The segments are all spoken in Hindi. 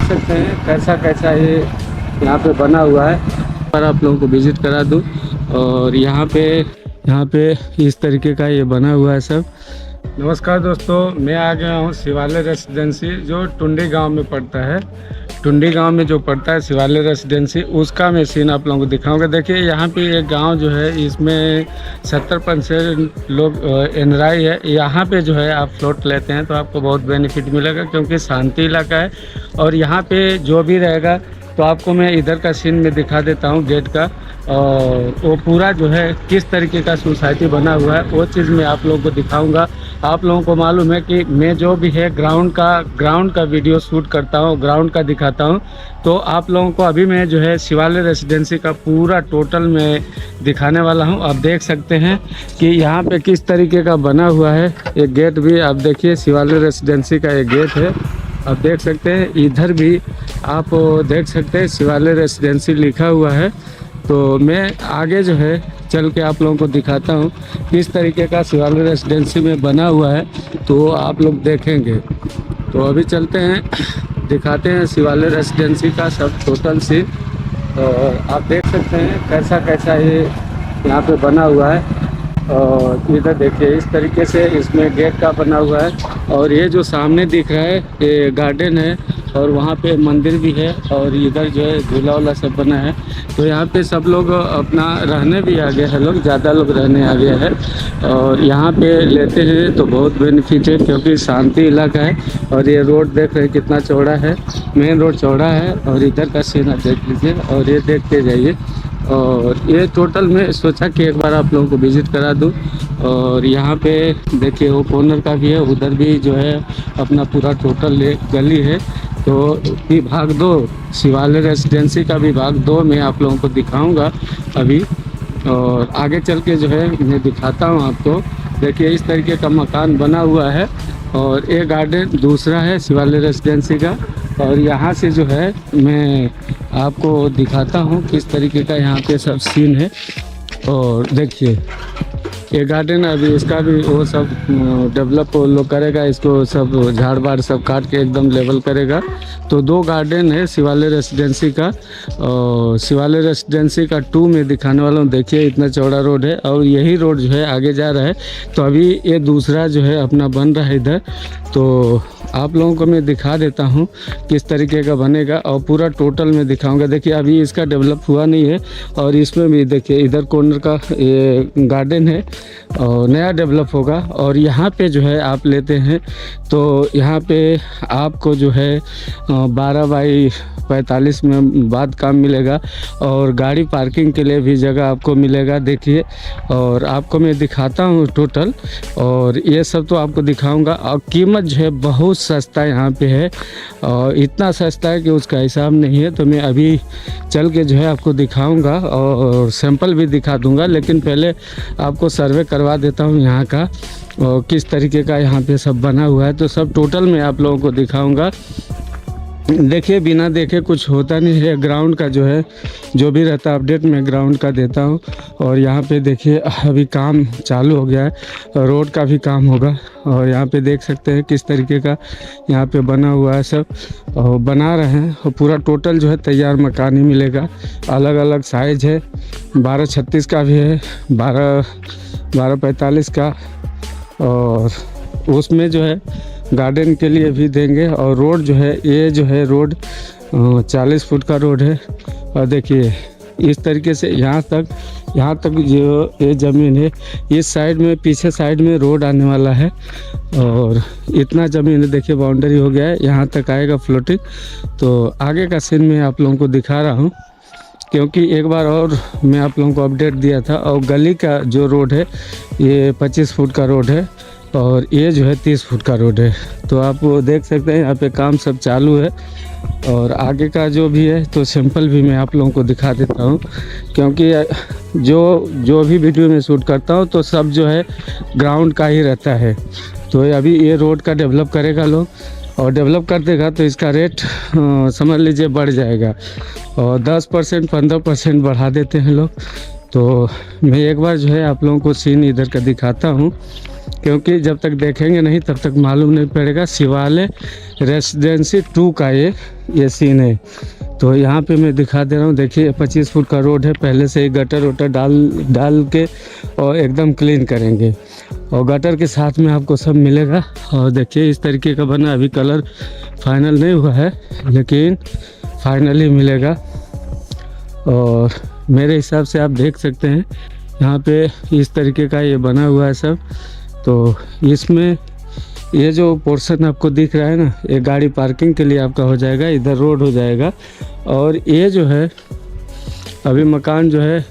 सकते हैं कैसा कैसा ये यहाँ पे बना हुआ है। पर आप लोगों को विजिट करा दूँ। और यहाँ पे इस तरीके का ये बना हुआ है सब। नमस्कार दोस्तों, मैं आ गया हूँ शिवालय रेसिडेंसी जो टुंडी गांव में पड़ता है। टुंडी गांव में जो पड़ता है शिवालय रेसिडेंसी, उसका मैं सीन आप लोगों को दिखाऊंगा। देखिए यहाँ पे एक गांव जो है, इसमें 70% लोग एनआरआई है। यहाँ पे जो है आप प्लॉट लेते हैं तो आपको बहुत बेनिफिट मिलेगा, क्योंकि शांति इलाका है। और यहाँ पे जो भी रहेगा तो आपको मैं इधर का सीन में दिखा देता हूँ गेट का। और वो पूरा जो है किस तरीके का सोसाइटी बना हुआ है वो चीज़ मैं आप लोगों को दिखाऊंगा। आप लोगों को मालूम है कि मैं जो भी है ग्राउंड का वीडियो शूट करता हूँ, ग्राउंड का दिखाता हूँ। तो आप लोगों को अभी मैं जो है शिवालय रेसिडेंसी का पूरा टोटल में दिखाने वाला हूँ। आप देख सकते हैं कि यहाँ पे किस तरीके का बना हुआ है। एक गेट भी आप देखिए, शिवालय रेसिडेंसी का एक गेट है, आप देख सकते हैं। इधर भी आप देख सकते हैं शिवालय रेसिडेंसी लिखा हुआ है। तो मैं आगे जो है चल के आप लोगों को दिखाता हूँ किस तरीके का शिवालय रेसिडेंसी में बना हुआ है, तो आप लोग देखेंगे। तो अभी चलते हैं, दिखाते हैं शिवालय रेसिडेंसी का सब टोटल सीन। और आप देख सकते हैं कैसा कैसा ये यहाँ पे बना हुआ है। और इधर देखिए इस तरीके से इसमें गेट का बना हुआ है। और ये जो सामने दिख रहा है ये गार्डन है, और वहाँ पे मंदिर भी है। और इधर जो है झूला वूला सब बना है। तो यहाँ पे सब लोग अपना रहने भी आ गए हैं, लोग ज़्यादा लोग रहने आ गए हैं। और यहाँ पे लेते हैं तो बहुत बेनिफिट है, क्योंकि शांति इलाका है। और ये रोड देख रहे हैं कितना चौड़ा है, मेन रोड चौड़ा है। और इधर का सीन आप देख लीजिए और ये देखते जाइए। और ये टोटल में सोचा कि एक बार आप लोगों को विज़िट करा दूं। और यहाँ पे देखिए वो कॉर्नर का भी है, उधर भी जो है अपना पूरा टोटल एक गली है। तो विभाग 2 शिवालय रेसिडेंसी का विभाग 2 में आप लोगों को दिखाऊंगा अभी। और आगे चल के जो है मैं दिखाता हूँ आपको। देखिए इस तरीके का मकान बना हुआ है। और एक गार्डन दूसरा है शिवालय रेसिडेंसी का। और यहाँ से जो है मैं आपको दिखाता हूँ किस तरीके का यहाँ पे सब सीन है। और देखिए ये गार्डन अभी इसका भी वो सब डेवलप लोग करेगा, इसको सब झाड़ बाड़ सब काट के एकदम लेवल करेगा। तो 2 गार्डन है शिवालय रेसिडेंसी का। और शिवालय रेसिडेंसी का 2 में दिखाने वाला हूँ। देखिए इतना चौड़ा रोड है, और यही रोड जो है आगे जा रहा है। तो अभी ये दूसरा जो है अपना बन रहा है इधर। तो आप लोगों को मैं दिखा देता हूँ किस तरीके का बनेगा, और पूरा टोटल में दिखाऊंगा। देखिए अभी इसका डेवलप हुआ नहीं है। और इसमें भी देखिए इधर कॉर्नर का ये गार्डन है और नया डेवलप होगा। और यहाँ पे जो है आप लेते हैं तो यहाँ पे आपको जो है 12x45 में बाद काम मिलेगा। और गाड़ी पार्किंग के लिए भी जगह आपको मिलेगा। देखिए और आपको मैं दिखाता हूँ टोटल, और ये सब तो आपको दिखाऊंगा। और कीमत जो है बहुत सस्ता यहाँ पे है, और इतना सस्ता है कि उसका हिसाब नहीं है। तो मैं अभी चल के जो है आपको दिखाऊंगा और सैंपल भी दिखा दूंगा। लेकिन पहले आपको सर्वे करवा देता हूँ यहाँ का, और किस तरीके का यहाँ पे सब बना हुआ है। तो सब टोटल में आप लोगों को दिखाऊंगा। देखिए बिना देखे कुछ होता नहीं है। ग्राउंड का जो है जो भी रहता है अपडेट मैं ग्राउंड का देता हूँ। और यहाँ पे देखिए अभी काम चालू हो गया है, रोड का भी काम होगा। और यहाँ पे देख सकते हैं किस तरीके का यहाँ पे बना हुआ है सब, और बना रहे हैं। और पूरा टोटल जो है तैयार मकान ही मिलेगा। अलग अलग साइज है, 12x36 का भी है, 12x45 का। और उसमें जो है गार्डन के लिए भी देंगे। और रोड जो है ये जो है रोड 40 फुट का रोड है। और देखिए इस तरीके से यहाँ तक जो ये ज़मीन है, इस साइड में पीछे साइड में रोड आने वाला है। और इतना ज़मीन है, देखिए बाउंड्री हो गया है, यहाँ तक आएगा फ्लोटिंग। तो आगे का सीन मैं आप लोगों को दिखा रहा हूँ, क्योंकि एक बार और मैं आप लोगों को अपडेट दिया था। और गली का जो रोड है ये 25 फुट का रोड है, और ये जो है 30 फुट का रोड है। तो आप वो देख सकते हैं यहाँ पे काम सब चालू है। और आगे का जो भी है तो सैंपल भी मैं आप लोगों को दिखा देता हूँ, क्योंकि जो भी वीडियो में शूट करता हूँ तो सब जो है ग्राउंड का ही रहता है। तो अभी ये रोड का डेवलप करेगा लोग, और डेवलप कर देगा तो इसका रेट समझ लीजिए बढ़ जाएगा। और 10% 15% बढ़ा देते हैं लोग। तो मैं एक बार जो है आप लोगों को सीन इधर का दिखाता हूँ, क्योंकि जब तक देखेंगे नहीं तब तक मालूम नहीं पड़ेगा। शिवालय रेसिडेंसी 2 का ये सीन है। तो यहाँ पे मैं दिखा दे रहा हूँ, देखिए 25 फुट का रोड है। पहले से ही गटर वटर डाल के और एकदम क्लीन करेंगे, और गटर के साथ में आपको सब मिलेगा। और देखिए इस तरीके का बना, अभी कलर फाइनल नहीं हुआ है लेकिन फाइनली मिलेगा। और मेरे हिसाब से आप देख सकते हैं यहाँ पे इस तरीके का ये बना हुआ है सब। तो इसमें ये जो पोर्शन आपको दिख रहा है ना, ये गाड़ी पार्किंग के लिए आपका हो जाएगा, इधर रोड हो जाएगा। और ये जो है अभी मकान जो है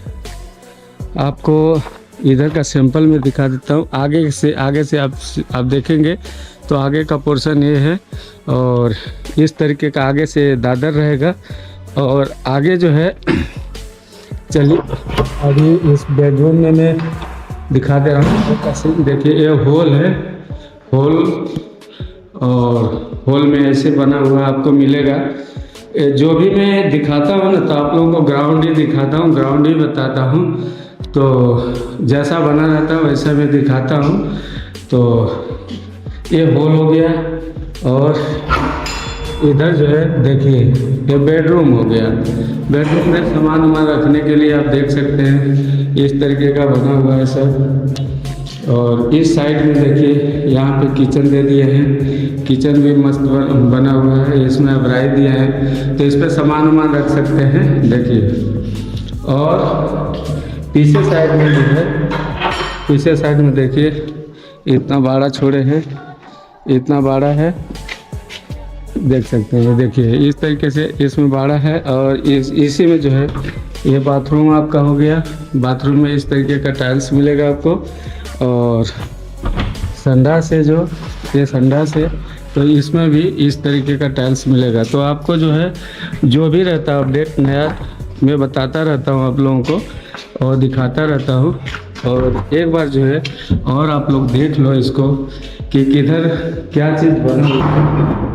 आपको इधर का सैंपल में दिखा देता हूँ। आगे से आप देखेंगे तो आगे का पोर्शन ये है, और इस तरीके का आगे से दादर रहेगा। और आगे जो है चलिए अभी इस बेडरूम में मैं दिखा दे रहा हूँ। देखिए ये हॉल है, हॉल, और हॉल में ऐसे बना हुआ आपको मिलेगा। जो भी मैं दिखाता हूँ ना, तो आप लोगों को ग्राउंड ही दिखाता हूँ, ग्राउंड ही बताता हूँ। तो जैसा बना रहता है वैसा मैं दिखाता हूँ। तो ये हॉल हो गया, और इधर जो है देखिए ये बेडरूम हो गया। बेडरूम में सामान वामान रखने के लिए आप देख सकते हैं इस तरीके का बना हुआ है सब। और इस साइड में देखिए यहाँ पे किचन दे दिए हैं, किचन भी मस्त बना हुआ है। इसमें अब राय दिया है तो इस पर सामान वामान रख सकते हैं, देखिए। और पीछे साइड में जो है, पीछे साइड में देखिए इतना बड़ा छोड़े हैं, इतना बड़ा है, देख सकते हैं। देखिए इस तरीके से इसमें बड़ा है। और इसी में जो है ये बाथरूम आपका हो गया। बाथरूम में इस तरीके का टाइल्स मिलेगा आपको। और संडास है, जो ये संडास है, तो इसमें भी इस तरीके का टाइल्स मिलेगा। तो आपको जो है जो भी रहता है अपडेट नया मैं बताता रहता हूँ आप लोगों को, और दिखाता रहता हूँ। और एक बार जो है और आप लोग देख लो इसको कि किधर क्या चीज़ बना है।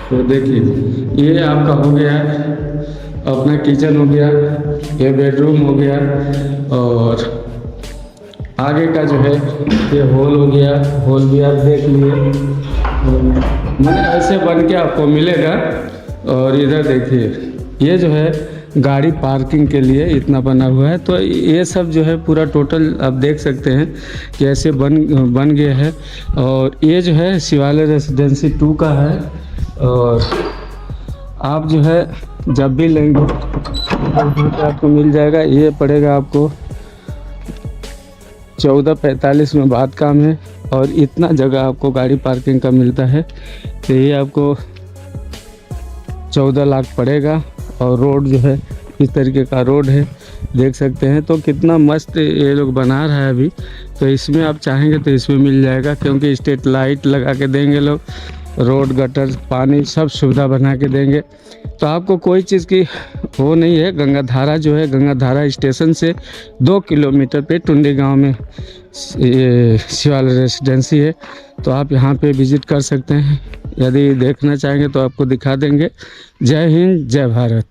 तो देखिए ये आपका हो गया अपना किचन हो गया, ये बेडरूम हो गया, और आगे का जो है ये हॉल हो गया। हॉल भी आप देख लिए, मैंने ऐसे बन के आपको मिलेगा। और इधर देखिए ये जो है गाड़ी पार्किंग के लिए इतना बना हुआ है। तो ये सब जो है पूरा टोटल आप देख सकते हैं कि ऐसे बन गया है। और ये जो है शिवालय रेसिडेंसी 2 का है। और आप जो है जब भी लेंगे तो आपको मिल जाएगा। ये पड़ेगा आपको 1445 में बात काम है। और इतना जगह आपको गाड़ी पार्किंग का मिलता है, तो ये आपको 14 लाख पड़ेगा। और रोड जो है इस तरीके का रोड है, देख सकते हैं। तो कितना मस्त ये लोग बना रहा है अभी। तो इसमें आप चाहेंगे तो इसमें मिल जाएगा, क्योंकि स्ट्रीट लाइट लगा के देंगे लोग, रोड गटर पानी सब सुविधा बना के देंगे। तो आपको कोई चीज़ की वो नहीं है। गंगाधारा जो है, गंगाधारा स्टेशन से 2 किलोमीटर पे टुंडी गांव में ये शिवालय रेसिडेंसी है। तो आप यहाँ पे विज़िट कर सकते हैं। यदि देखना चाहेंगे तो आपको दिखा देंगे। जय हिंद, जय भारत।